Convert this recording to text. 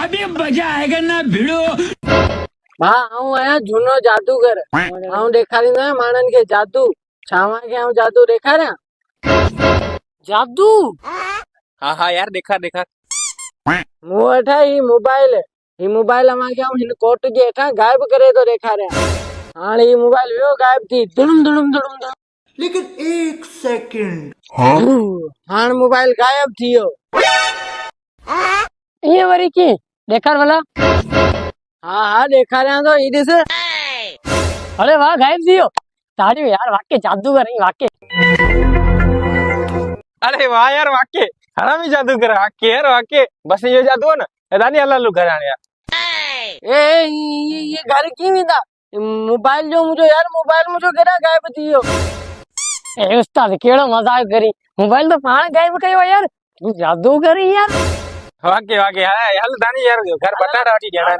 अभी मजा आएगा ना भिड़ो। હા હું આયા જૂનો જાદુગર હું દેખાડીને માણસ કે જાદુ છાવા કે હું જાદુ દેખાડ્યા જાદુ हाँ हाँ यार देखा देखा। હું હેઠા ઈ મોબાઈલ માં કે હું કોટ જે હેઠા ગાયબ કરે તો દેખાડ્યા હાલ ઈ મોબાઈલ વ્યો ગાયબ थी धुड़म धुड़म धुड़म धुड़म लेकिन एक सेकंड हाण मोबाइल गायब थियो ये वरी की देखाड़ वाला हाँ हाँ देखाड्या तो ई दिसे अरे वाह गायब थियो ताड़ी यार वाके जादूगर नहीं वाके अरे वाह यार वाके हरामी जादू कर वाके यार वाके बस ये जादू है ना दानी अल्लाह लू घर आने यार। ये घर की नहीं था मोबाइल जो मुझे यार मोबाइल मुझे केड़ा गायब थियो ए उस्ताद केड़ो मजाक करी मोबाइल तो पाण गायब कयो यार तू जादू करी यार वाके वाके हाँ यार दानी यार घर बता रहा थी जाना।